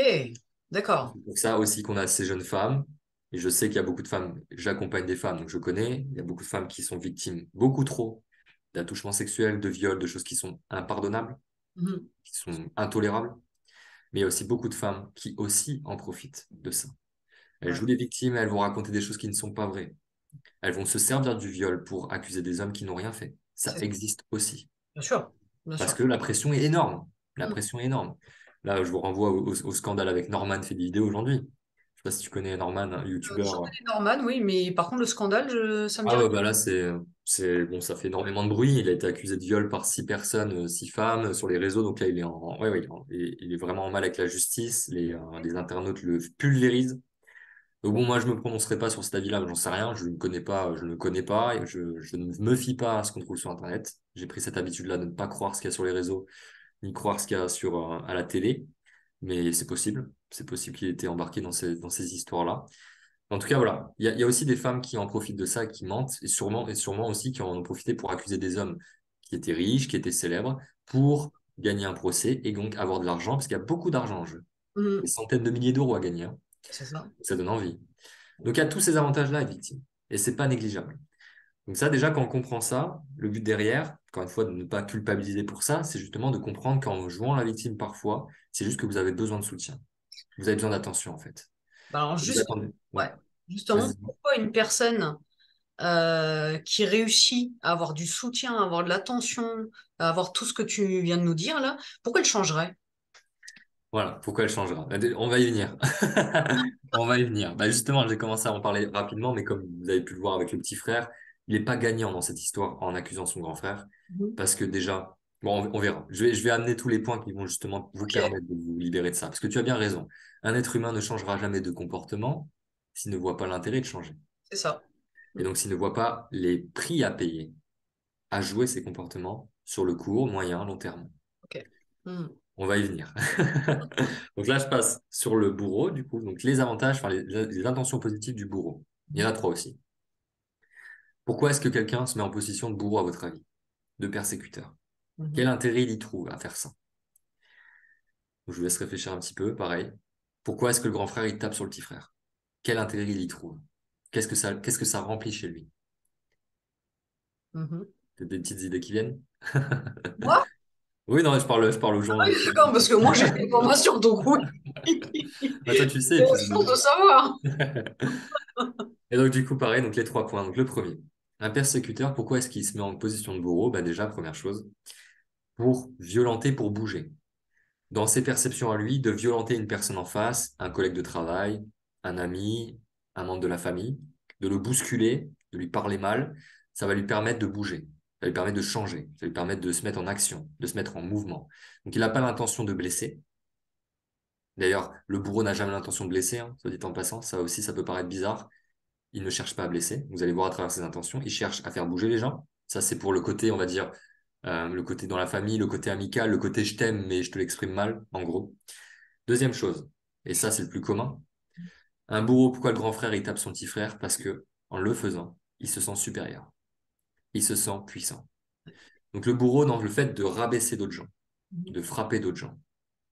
Speaker 2: D'accord.
Speaker 1: C'est pour ça aussi qu'on a ces jeunes femmes, et je sais qu'il y a beaucoup de femmes, j'accompagne des femmes, donc je connais, il y a beaucoup de femmes qui sont victimes, beaucoup trop, d'attouchements sexuels, de viols, de choses qui sont impardonnables,
Speaker 2: Mhm.
Speaker 1: qui sont intolérables, mais il y a aussi beaucoup de femmes qui aussi en profitent de ça. Elles
Speaker 2: Ouais.
Speaker 1: jouent les victimes, elles vont raconter des choses qui ne sont pas vraies. Elles vont se servir du viol pour accuser des hommes qui n'ont rien fait. Ça
Speaker 2: C'est
Speaker 1: existe aussi.
Speaker 2: bien sûr. Bien
Speaker 1: Parce
Speaker 2: sûr.
Speaker 1: que la pression est énorme. La
Speaker 2: Mhm.
Speaker 1: pression est énorme. Là, je vous renvoie au scandale avec Norman fait des vidéos aujourd'hui. Je sais pas si tu connais Norman, un
Speaker 2: Je
Speaker 1: youtubeur.
Speaker 2: connais Norman, oui, mais par contre, le scandale, ça me
Speaker 1: Ah
Speaker 2: dirait.
Speaker 1: ouais, bah là, c'est bon, ça fait énormément de bruit. Il a été accusé de viol par 6 personnes, 6 femmes sur les réseaux. Donc là, il est il est vraiment en mal avec la justice. Les internautes le pulvérisent. Donc bon, moi, je me prononcerai pas sur cet avis-là, j'en sais rien. Je ne connais pas, je ne le connais pas. Et je ne me fie pas à ce qu'on trouve sur Internet. J'ai pris cette habitude-là de ne pas croire ce qu'il y a sur les réseaux, ni croire ce qu'il y a à la télé. Mais c'est possible. C'est possible qu'il ait été embarqué dans ces histoires-là. En tout cas, voilà. Il y a aussi des femmes qui en profitent de ça, qui mentent, et sûrement aussi qui en ont profité pour accuser des hommes qui étaient riches, qui étaient célèbres, pour gagner un procès et donc avoir de l'argent, parce qu'il y a beaucoup d'argent en jeu. Des
Speaker 2: Mhm.
Speaker 1: centaines de milliers d'euros à gagner, hein.
Speaker 2: C'est ça.
Speaker 1: Ça donne envie. Donc, il y a tous ces avantages-là à être victime. Et c'est pas négligeable. Donc ça, déjà, quand on comprend ça, le but derrière, encore une fois, de ne pas culpabiliser pour ça, c'est justement de comprendre qu'en jouant la victime parfois, c'est juste que vous avez besoin de soutien. Vous avez besoin d'attention, en fait.
Speaker 2: Bah, alors,
Speaker 1: Vous
Speaker 2: juste,
Speaker 1: attendez. Ouais.
Speaker 2: ouais, justement,
Speaker 1: Vas-y.
Speaker 2: pourquoi une personne qui réussit à avoir du soutien, à avoir de l'attention, à avoir tout ce que tu viens de nous dire là, pourquoi elle changerait?
Speaker 1: Voilà, pourquoi elle changera? On va y venir. On va y venir. Bah justement, j'ai commencé à en parler rapidement, mais comme vous avez pu le voir avec le petit frère, il n'est pas gagnant dans cette histoire en accusant son grand frère,
Speaker 2: Mhm.
Speaker 1: parce que déjà, bon, on verra. Je vais amener tous les points qui vont justement vous
Speaker 2: Ok,
Speaker 1: permettre de vous libérer de ça, parce que tu as bien raison. Un être humain ne changera jamais de comportement s'il ne voit pas l'intérêt de changer.
Speaker 2: c'est ça.
Speaker 1: Et donc, s'il ne voit pas les prix à payer à jouer ses comportements sur le court, moyen, long terme.
Speaker 2: Ok. Mhm.
Speaker 1: On va y venir. Donc là, je passe sur le bourreau, du coup. Donc les avantages, enfin les intentions positives du bourreau. Il y en a trois aussi. Pourquoi est-ce que quelqu'un se met en position de bourreau, à votre avis, de persécuteur? Quel
Speaker 2: Mhm.
Speaker 1: intérêt il y trouve à faire ça? Donc, je vous laisse réfléchir un petit peu, pareil. Pourquoi est-ce que le grand frère, il tape sur le petit frère? Quel intérêt il y trouve? Qu'est-ce que ça remplit chez lui?
Speaker 2: Mhm.
Speaker 1: Peut-être des petites idées qui viennent?
Speaker 2: Moi?
Speaker 1: Oui, non, je parle aux
Speaker 2: Ah
Speaker 1: gens
Speaker 2: oui,
Speaker 1: qui
Speaker 2: d'accord,
Speaker 1: écoutent.
Speaker 2: parce que moi j'ai fait une formation, donc oui.
Speaker 1: Bah, toi, tu sais,
Speaker 2: J'ai
Speaker 1: et puis
Speaker 2: la chance de savoir.
Speaker 1: Et donc, du coup, pareil, donc les 3 points. Donc, le premier, un persécuteur, pourquoi est-ce qu'il se met en position de bourreau? Bah, déjà, première chose, pour violenter, pour bouger. Dans ses perceptions à lui, de violenter une personne en face, un collègue de travail, un ami, un membre de la famille, de le bousculer, de lui parler mal, ça va lui permettre de bouger. Ça va lui permettre de changer. Ça va lui permettre de se mettre en action, de se mettre en mouvement. Donc, il n'a pas l'intention de blesser. D'ailleurs, le bourreau n'a jamais l'intention de blesser, hein, soit dit en passant. Ça aussi, ça peut paraître bizarre. Il ne cherche pas à blesser. Vous allez voir à travers ses intentions. Il cherche à faire bouger les gens. Ça, c'est pour le côté, on va dire, le côté dans la famille, le côté amical, le côté je t'aime, mais je te l'exprime mal, en gros. Deuxième chose, et ça, c'est le plus commun. Un bourreau, pourquoi le grand frère, il tape son petit frère? Parce que, en le faisant, il se sent supérieur. Il se sent puissant. Donc, le bourreau, dans le fait de rabaisser d'autres gens,
Speaker 2: Mhm.
Speaker 1: de frapper d'autres gens,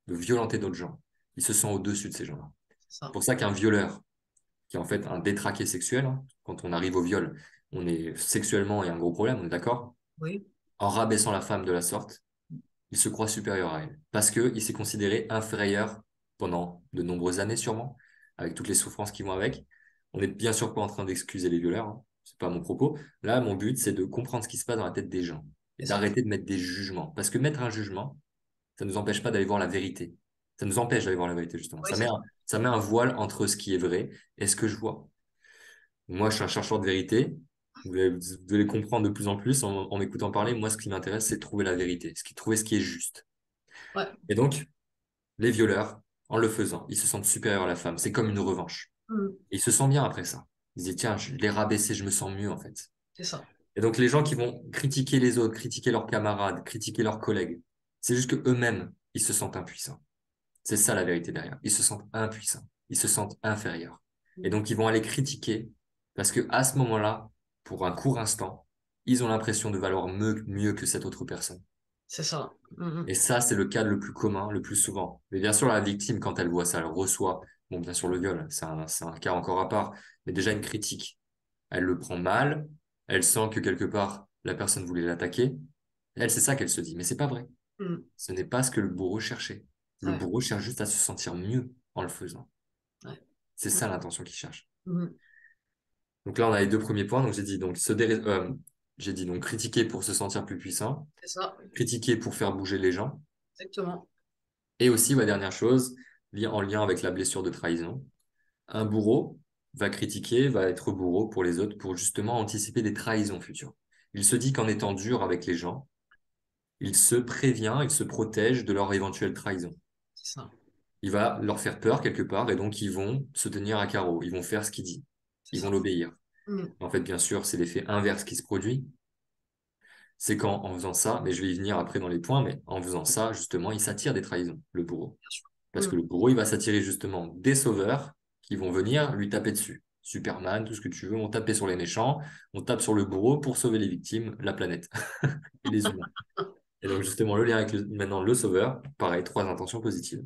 Speaker 1: de violenter d'autres gens, il se sent au-dessus de ces gens-là.
Speaker 2: C'est ça.
Speaker 1: C'est pour ça qu'un violeur, qui est en fait un détraqué sexuel, hein. Quand on arrive au viol, on est sexuellement, il y a un gros problème, on est d'accord?
Speaker 2: Oui.
Speaker 1: En rabaissant la femme de la sorte, il se croit supérieur à elle. Parce qu'il s'est considéré inférieur pendant de nombreuses années sûrement, avec toutes les souffrances qui vont avec. On n'est bien sûr pas en train d'excuser les violeurs, hein. C'est pas mon propos. Là, mon but, c'est de comprendre ce qui se passe dans la tête des gens et
Speaker 2: C'est ça.
Speaker 1: d'arrêter de mettre des jugements. Parce que mettre un jugement, ça ne nous empêche pas d'aller voir la vérité. Ça nous empêche d'aller voir la vérité, justement.
Speaker 2: Oui, c'est ça.
Speaker 1: Ça met un voile entre ce qui est vrai et ce que je vois. Moi, je suis un chercheur de vérité. Vous allez comprendre de plus en plus en m'écoutant parler. Moi, ce qui m'intéresse, c'est de trouver la vérité, trouver ce qui est juste.
Speaker 2: Ouais.
Speaker 1: Et donc, les violeurs, en le faisant, ils se sentent supérieurs à la femme. C'est comme une revanche.
Speaker 2: Mhm.
Speaker 1: Et ils se sentent bien après ça. Ils disent, tiens, je l'ai rabaissé, je me sens mieux, en fait.
Speaker 2: C'est ça.
Speaker 1: Et donc, les gens qui vont critiquer les autres, critiquer leurs camarades, critiquer leurs collègues, c'est juste que eux-mêmes, ils se sentent impuissants. C'est ça la vérité derrière. Ils se sentent impuissants. Ils se sentent inférieurs. Et
Speaker 2: Mhm.
Speaker 1: donc, ils vont aller critiquer parce que à ce moment-là, pour un court instant, ils ont l'impression de valoir mieux que cette autre personne.
Speaker 2: C'est ça. Mhm.
Speaker 1: Et ça, c'est le cas le plus commun, le plus souvent. Mais bien sûr, la victime, quand elle voit ça, elle reçoit, bon, bien sûr, le viol, c'est un cas encore à part, mais déjà une critique. Elle le prend mal, elle sent que quelque part, la personne voulait l'attaquer. Elle, c'est ça qu'elle se dit, mais c'est pas vrai.
Speaker 2: Mhm.
Speaker 1: Ce n'est pas ce que le bourreau cherchait. Le
Speaker 2: Ouais.
Speaker 1: bourreau cherche juste à se sentir mieux en le faisant.
Speaker 2: Ouais.
Speaker 1: C'est ça l'intention qu'il cherche.
Speaker 2: Mhm.
Speaker 1: Donc là, on a les deux premiers points. Donc j'ai dit donc j'ai dit donc critiquer pour se sentir plus puissant,
Speaker 2: C'est ça.
Speaker 1: critiquer pour faire bouger les gens,
Speaker 2: Exactement.
Speaker 1: et aussi la dernière chose, en lien avec la blessure de trahison. Un bourreau va critiquer, va être bourreau pour les autres, pour justement anticiper des trahisons futures. Il se dit qu'en étant dur avec les gens, il se prévient, il se protège de leur éventuelle trahison.
Speaker 2: C'est ça.
Speaker 1: Il va leur faire peur quelque part et donc ils vont se tenir à carreau, ils vont faire ce qu'il dit,
Speaker 2: C'est
Speaker 1: ils vont
Speaker 2: ça.
Speaker 1: l'obéir.
Speaker 2: Mm.
Speaker 1: En fait, bien sûr, c'est l'effet inverse qui se produit. C'est quand, en faisant ça, mais je vais y venir après dans les points, mais en faisant ça, justement, il s'attire des trahisons, le bourreau.
Speaker 2: Bien sûr.
Speaker 1: Parce que
Speaker 2: Mm.
Speaker 1: le bourreau, il va s'attirer justement des sauveurs qui vont venir lui taper dessus. Superman, tout ce que tu veux, on tape sur les méchants, on tape sur le bourreau pour sauver les victimes, la planète et les humains. Et donc, justement, le lien avec maintenant le sauveur, pareil, trois intentions positives.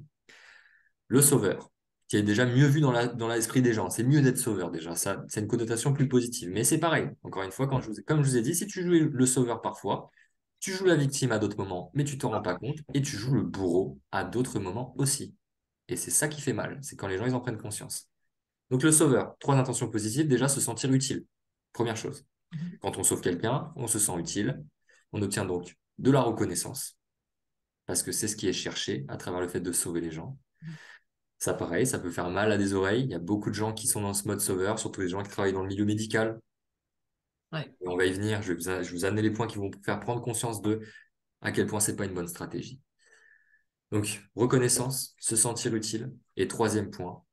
Speaker 1: Le sauveur, qui est déjà mieux vu dans l'esprit des gens. C'est mieux d'être sauveur déjà. Ça, c'est une connotation plus positive. Mais c'est pareil. Encore une fois, comme je vous ai dit, si tu joues le sauveur parfois, tu joues la victime à d'autres moments, mais tu t'en rends pas compte, et tu joues le bourreau à d'autres moments aussi. Et c'est ça qui fait mal. C'est quand les gens ils en prennent conscience. Donc le sauveur, trois intentions positives, déjà se sentir utile. Première chose.
Speaker 2: Mhm.
Speaker 1: Quand on sauve quelqu'un, on se sent utile. On obtient donc de la reconnaissance, parce que c'est ce qui est cherché à travers le fait de sauver les gens. Ça, pareil, ça peut faire mal à des oreilles. Il y a beaucoup de gens qui sont dans ce mode sauveur, surtout les gens qui travaillent dans le milieu médical.
Speaker 2: Ouais.
Speaker 1: Et on va y venir. Je vais vous amener les points qui vont vous faire prendre conscience de à quel point c'est pas une bonne stratégie. Donc, reconnaissance, se sentir utile. Et troisième point,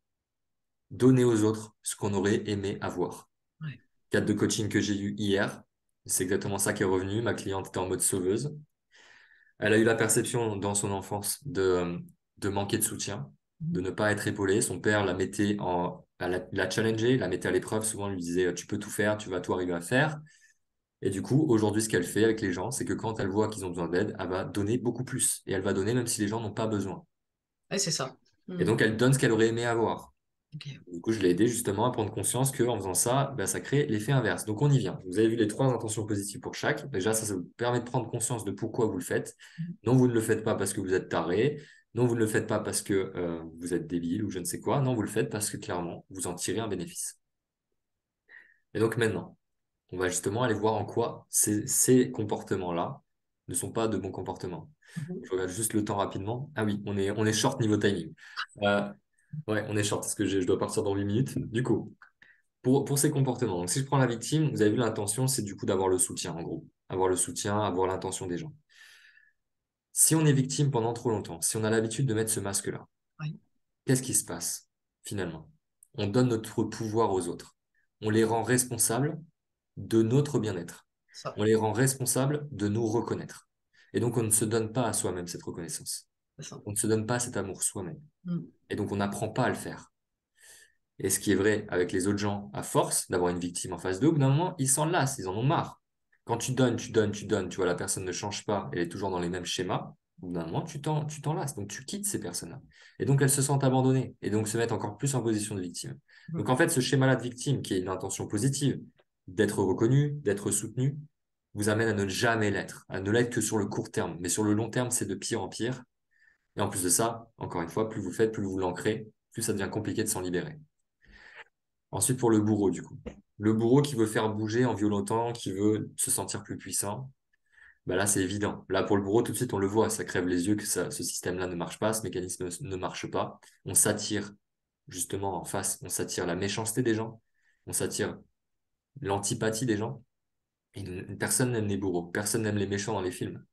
Speaker 1: donner aux autres ce qu'on aurait aimé avoir.
Speaker 2: Ouais.
Speaker 1: Cadre de coaching que j'ai eu hier, c'est exactement ça qui est revenu. Ma cliente était en mode sauveuse. Elle a eu la perception dans son enfance de manquer de soutien, de
Speaker 2: Mhm.
Speaker 1: ne pas être épaulée. Son père la mettait la challengeait, la mettait à l'épreuve. Souvent, lui disait, tu peux tout faire, tu vas tout arriver à faire. Et du coup, aujourd'hui, ce qu'elle fait avec les gens, c'est que quand elle voit qu'ils ont besoin d'aide, elle va donner beaucoup plus. Et elle va donner même si les gens n'ont pas besoin.
Speaker 2: Ouais, c'est ça.
Speaker 1: Et
Speaker 2: Mm.
Speaker 1: donc, elle donne ce qu'elle aurait aimé avoir.
Speaker 2: Ok.
Speaker 1: Du coup, je l'ai aidé justement à prendre conscience qu'en faisant ça, bah, ça crée l'effet inverse. Donc, on y vient. Vous avez vu les trois intentions positives pour chaque. Déjà, ça vous permet de prendre conscience de pourquoi vous le faites.
Speaker 2: Mhm.
Speaker 1: Non, vous ne le faites pas parce que vous êtes taré. Non, vous ne le faites pas parce que vous êtes débile ou je ne sais quoi. Non, vous le faites parce que clairement, vous en tirez un bénéfice. Et donc maintenant, on va justement aller voir en quoi ces comportements-là ne sont pas de bons comportements.
Speaker 2: Mhm.
Speaker 1: Je regarde juste le temps rapidement. Ah oui, on est short niveau timing. Euh, ouais, on est short parce que je dois partir dans 8 minutes. Du coup, pour ces comportements. Donc, si je prends la victime, vous avez vu l'intention, c'est du coup d'avoir le soutien, en gros. Avoir le soutien, avoir l'intention des gens. Si on est victime pendant trop longtemps, si on a l'habitude de mettre ce masque-là,
Speaker 2: Ouais.
Speaker 1: qu'est-ce qui se passe finalement? On donne notre pouvoir aux autres. On les rend responsables de notre bien-être.
Speaker 2: Ça.
Speaker 1: On les rend responsables de nous reconnaître. Et donc, on ne se donne pas à soi-même cette reconnaissance.
Speaker 2: C'est ça.
Speaker 1: On ne se donne pas cet amour soi-même.
Speaker 2: Mm.
Speaker 1: Et donc, on n'apprend pas à le faire. Et ce qui est vrai avec les autres gens, à force d'avoir une victime en face d'eux, au bout d'un moment, ils s'en lassent, ils en ont marre. Quand tu donnes, tu donnes, tu donnes, tu vois, la personne ne change pas, elle est toujours dans les mêmes schémas, au bout d'un moment, tu t'en lasses. Donc, tu quittes ces personnes-là. Et donc, elles se sentent abandonnées et donc se mettent encore plus en position de victime.
Speaker 2: Mhm.
Speaker 1: Donc, en fait, ce schéma-là de victime, qui est une intention positive, d'être reconnu, d'être soutenu, vous amène à ne jamais l'être, à ne l'être que sur le court terme. Mais sur le long terme, c'est de pire en pire. Et en plus de ça, encore une fois, plus vous faites, plus vous l'ancrez, plus ça devient compliqué de s'en libérer. Ensuite, pour le bourreau, du coup. Le bourreau qui veut faire bouger en violentant, qui veut se sentir plus puissant, bah là, c'est évident. Là, pour le bourreau, tout de suite, on le voit, ça crève les yeux que ce système-là ne marche pas, ce mécanisme ne marche pas. On s'attire justement en face, on s'attire la méchanceté des gens, on s'attire l'antipathie des gens. Et personne n'aime les bourreaux, personne n'aime les méchants dans les films.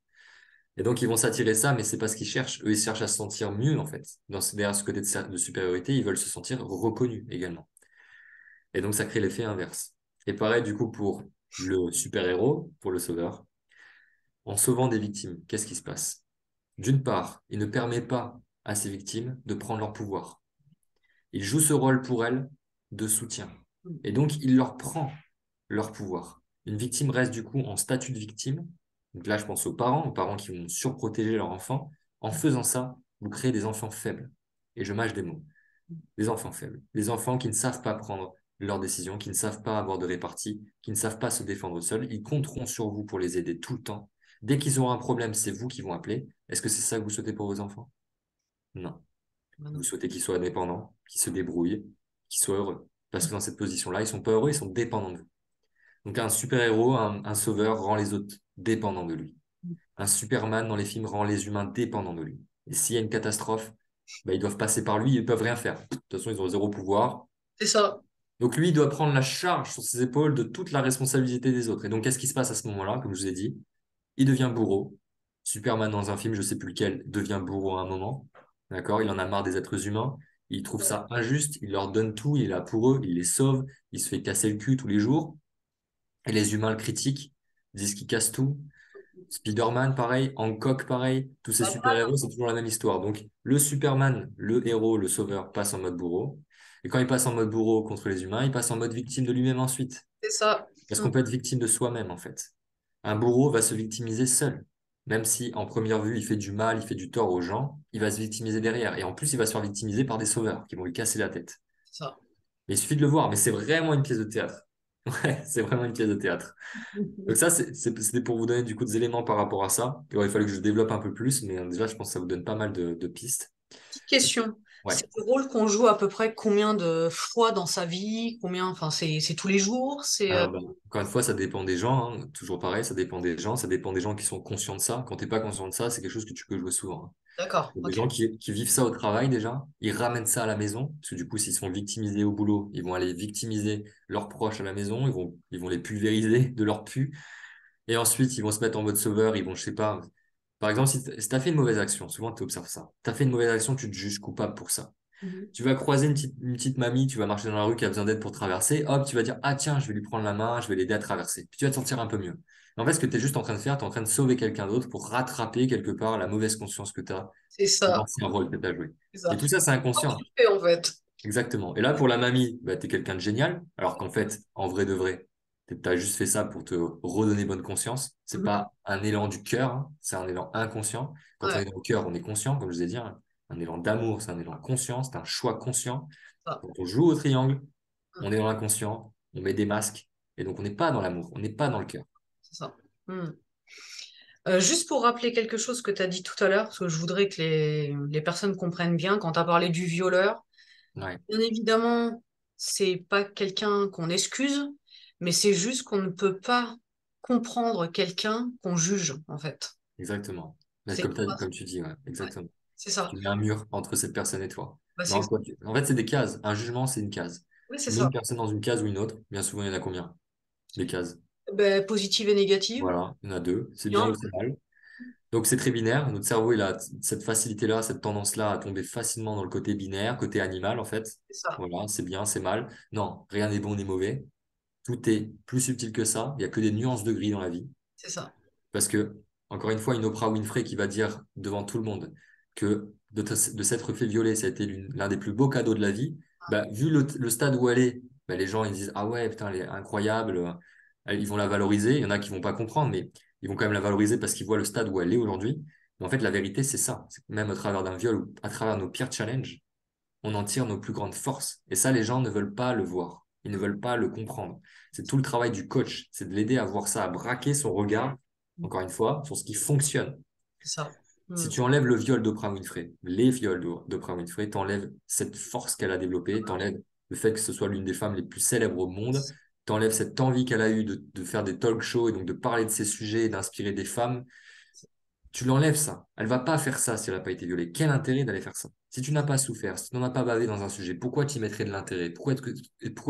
Speaker 1: Et donc, ils vont s'attirer ça, mais c'est pas ce qu'ils cherchent. Eux, ils cherchent à se sentir mieux, en fait. Derrière ce côté de supériorité, ils veulent se sentir reconnus également. Et donc, ça crée l'effet inverse. Et pareil, du coup, pour le super-héros, pour le sauveur, en sauvant des victimes, qu'est-ce qui se passe? D'une part, il ne permet pas à ces victimes de prendre leur pouvoir. Il joue ce rôle pour elles de soutien. Et donc, il leur prend leur pouvoir. Une victime reste du coup en statut de victime. Donc là, je pense aux parents qui vont surprotéger leur enfant. En faisant ça, vous créez des enfants faibles. Et je mâche des mots. Des enfants faibles. Des enfants qui ne savent pas prendre leurs décisions, qui ne savent pas avoir de répartie, qui ne savent pas se défendre seuls. Ils compteront sur vous pour les aider tout le temps. Dès qu'ils auront un problème, c'est vous qui vont appeler. Est-ce que c'est ça que vous souhaitez pour vos enfants? Non.
Speaker 2: Bah
Speaker 1: Vous
Speaker 2: non.
Speaker 1: souhaitez qu'ils soient indépendants, qu'ils se débrouillent, qu'ils soient heureux. Parce que dans cette position-là, ils sont pas heureux, ils sont dépendants de vous. Donc un super-héros, un sauveur rend les autres dépendants de lui. Un Superman dans les films rend les humains dépendants de lui. Et s'il y a une catastrophe, bah, ils doivent passer par lui, ils ne peuvent rien faire. De toute façon, ils ont zéro pouvoir.
Speaker 2: C'est ça.
Speaker 1: Donc lui, il doit prendre la charge sur ses épaules de toute la responsabilité des autres. Et donc, qu'est-ce qui se passe à ce moment-là? Comme je vous ai dit, il devient bourreau. Superman dans un film, je sais plus lequel, devient bourreau à un moment. D'accord? Il en a marre des êtres humains. Il trouve ça injuste. Il leur donne tout. Il est là pour eux. Il les sauve. Il se fait casser le cul tous les jours. Et les humains le critiquent. Disent qu'il casse tout. Spider-Man, pareil. Hancock, pareil. Tous ces super-héros, c'est toujours la même histoire. Donc, le Superman, le héros, le sauveur, passe en mode bourreau. Et quand il passe en mode bourreau contre les humains, il passe en mode victime de lui-même ensuite.
Speaker 2: C'est ça.
Speaker 1: Parce
Speaker 2: Mm.
Speaker 1: qu'on peut être victime de soi-même, en fait. Un bourreau va se victimiser seul. Même si, en première vue, il fait du mal, il fait du tort aux gens, il va se victimiser derrière. Et en plus, il va se faire victimiser par des sauveurs qui vont lui casser la tête.
Speaker 2: C'est ça.
Speaker 1: Mais il suffit de le voir, mais c'est vraiment une pièce de théâtre. Ouais, c'est vraiment une pièce de théâtre. Donc ça, c'était pour vous donner du coup des éléments par rapport à ça. Il aurait fallu que je développe un peu plus, mais déjà, je pense que ça vous donne pas mal de pistes.
Speaker 2: Petite question.
Speaker 1: Ouais.
Speaker 2: C'est le rôle qu'on joue à peu près combien de fois dans sa vie? Combien, enfin, c'est tous les jours? C'est
Speaker 1: Alors, bah, encore une fois, ça dépend des gens, hein. Toujours pareil, ça dépend des gens, ça dépend des gens qui sont conscients de ça. Quand t'es pas conscient de ça, c'est quelque chose que tu peux jouer souvent, hein.
Speaker 2: d'accord,
Speaker 1: Il y a des
Speaker 2: ok.
Speaker 1: gens qui vivent ça au travail déjà, ils ramènent ça à la maison, parce que du coup, s'ils sont victimisés au boulot, ils vont aller victimiser leurs proches à la maison, ils vont les pulvériser de leur pu, et ensuite, ils vont se mettre en mode sauveur, ils vont, je sais pas, par exemple, si t'as fait une mauvaise action, souvent tu observes ça, t'as fait une mauvaise action, tu te juges coupable pour ça.
Speaker 2: Mhm.
Speaker 1: Tu vas croiser une petite mamie, tu vas marcher dans la rue qui a besoin d'aide pour traverser, hop, tu vas dire, ah tiens, je vais lui prendre la main, je vais l'aider à traverser. Puis tu vas te sentir un peu mieux. Mais en fait, ce que tu es juste en train de faire, tu es en train de sauver quelqu'un d'autre pour rattraper quelque part la mauvaise conscience que tu as,
Speaker 2: C'est ça,
Speaker 1: l'ancien rôle que tu as joué.
Speaker 2: c'est ça.
Speaker 1: Et tout ça, c'est
Speaker 2: Comment tu
Speaker 1: inconscient.
Speaker 2: le fais en fait?
Speaker 1: Exactement. Et là, pour la mamie, bah, tu es quelqu'un de génial, alors qu'en fait, en vrai de vrai, tu as juste fait ça pour te redonner bonne conscience. C'est
Speaker 2: Mhm.
Speaker 1: pas un élan du cœur, hein, c'est un élan inconscient. Quand on
Speaker 2: Ouais,
Speaker 1: est dans le cœur, on est conscient, comme je vous ai dit, hein. Un élan d'amour, c'est un élan conscient, c'est un choix conscient.
Speaker 2: ça.
Speaker 1: Quand on joue au triangle,
Speaker 2: Mhm.
Speaker 1: on est dans l'inconscient, on met des masques, et donc on n'est pas dans l'amour, on n'est pas dans le cœur.
Speaker 2: C'est ça. Mhm. Juste pour rappeler quelque chose que tu as dit tout à l'heure, parce que je voudrais que les personnes comprennent bien, quand tu as parlé du violeur,
Speaker 1: Ouais,
Speaker 2: bien évidemment, c'est pas quelqu'un qu'on excuse, mais c'est juste qu'on ne peut pas comprendre quelqu'un qu'on juge, en fait.
Speaker 1: exactement. Mais
Speaker 2: C'est
Speaker 1: comme tu dis, ouais,
Speaker 2: ouais,
Speaker 1: exactement.
Speaker 2: c'est ça.
Speaker 1: Tu mets un mur entre cette personne et toi.
Speaker 2: Bah,
Speaker 1: Non, en fait, c'est des cases. Un jugement, c'est une case.
Speaker 2: oui, c'est
Speaker 1: Tu mets
Speaker 2: ça.
Speaker 1: une personne dans une case ou une autre. Bien souvent, il y en a combien? Des cases.
Speaker 2: Ben, positive et négative.
Speaker 1: Voilà, il y en a deux. C'est bien
Speaker 2: Bien,
Speaker 1: ou c'est mal. Donc, c'est très binaire. Notre cerveau, il a cette facilité-là, cette tendance-là à tomber facilement dans le côté binaire, côté animal, en fait.
Speaker 2: c'est ça.
Speaker 1: Voilà, c'est bien, c'est mal. Non, rien n'est bon ni mauvais. Tout est plus subtil que ça. Il n'y a que des nuances de gris dans la vie.
Speaker 2: C'est ça.
Speaker 1: Parce que, encore une fois, une Oprah Winfrey qui va dire devant tout le monde que de s'être fait violer, ça a été l'un des plus beaux cadeaux de la vie, bah, vu le stade où elle est, bah, les gens ils disent, ah ouais, putain, elle est incroyable, ils vont la valoriser. Il y en a qui vont pas comprendre, mais ils vont quand même la valoriser parce qu'ils voient le stade où elle est aujourd'hui. Mais en fait, la vérité, c'est ça. C'est que même au travers d'un viol ou à travers nos pires challenges, on en tire nos plus grandes forces. Et ça, les gens ne veulent pas le voir. Ils ne veulent pas le comprendre. C'est tout le travail du coach. C'est de l'aider à voir ça, à braquer son regard, encore une fois, sur ce qui fonctionne.
Speaker 2: C'est ça.
Speaker 1: Si
Speaker 2: Mm.
Speaker 1: tu enlèves le viol d'Oprah Winfrey, les viols d'Oprah Winfrey, t'enlèves cette force qu'elle a développée, t'enlèves le fait que ce soit l'une des femmes les plus célèbres au monde, t'enlèves cette envie qu'elle a eue de faire des talk shows et donc de parler de ces sujets et d'inspirer des femmes. Tu l'enlèves ça. Elle va pas faire ça si elle n'a pas été violée. Quel intérêt d'aller faire ça? Si tu n'as pas souffert, si tu n'en as pas bavé dans un sujet, pourquoi tu y mettrais de l'intérêt? Pourquoi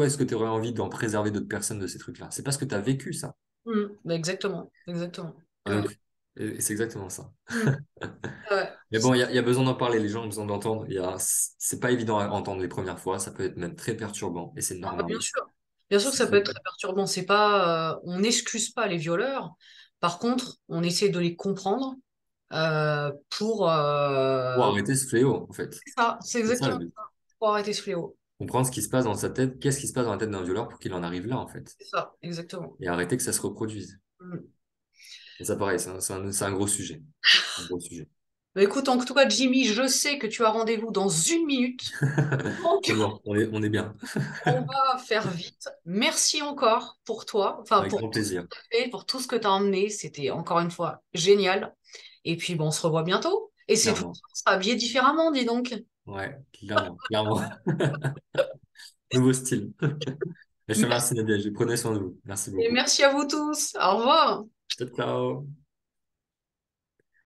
Speaker 1: est-ce que tu aurais envie d'en préserver d'autres personnes de ces trucs-là? C'est parce que tu as vécu ça.
Speaker 2: Mm. Bah, exactement. Exactement.
Speaker 1: Et
Speaker 2: Ouais.
Speaker 1: donc, c'est exactement ça.
Speaker 2: Mm. Ouais.
Speaker 1: Mais bon, il y a besoin d'en parler, les gens ont besoin d'entendre. C'est pas évident à entendre les premières fois, ça peut être même très perturbant, et c'est
Speaker 2: Ah, bah,
Speaker 1: normal.
Speaker 2: bien sûr. Bien sûr que ça peut être très perturbant. C'est pas, on n'excuse pas les violeurs. Par contre, on essaie de les comprendre pour.
Speaker 1: Pour arrêter ce fléau, en fait.
Speaker 2: C'est ça. C'est
Speaker 1: C'est ça le
Speaker 2: exactement
Speaker 1: but.
Speaker 2: ça. Pour arrêter ce fléau.
Speaker 1: Comprendre ce qui se passe dans sa tête, qu'est-ce qui se passe dans la tête d'un violeur pour qu'il en arrive là, en fait.
Speaker 2: C'est ça. Exactement.
Speaker 1: Et arrêter que ça se reproduise.
Speaker 2: Mm.
Speaker 1: Et ça, pareil, c'est un gros sujet. Un gros sujet.
Speaker 2: Bah, écoute, en tout cas, Jimmy, je sais que tu as rendez-vous dans 1 minute. Donc,
Speaker 1: C'est bon, on est bien.
Speaker 2: on va faire vite. Merci encore pour toi, enfin
Speaker 1: Avec
Speaker 2: pour
Speaker 1: grand
Speaker 2: tout ce que
Speaker 1: plaisir.
Speaker 2: tu as fait, pour tout ce que tu as emmené. C'était encore une fois génial. Et puis, bon, on se revoit bientôt. Et cette fois,
Speaker 1: Clairement.
Speaker 2: on sera habillé différemment, dis donc.
Speaker 1: Ouais, clairement, clairement. Nouveau style. Et je te
Speaker 2: Merci.
Speaker 1: remercie, Nadia. Prenez soin de vous. Merci
Speaker 2: Et
Speaker 1: beaucoup.
Speaker 2: merci à vous tous. Au revoir.
Speaker 1: Ciao, ciao.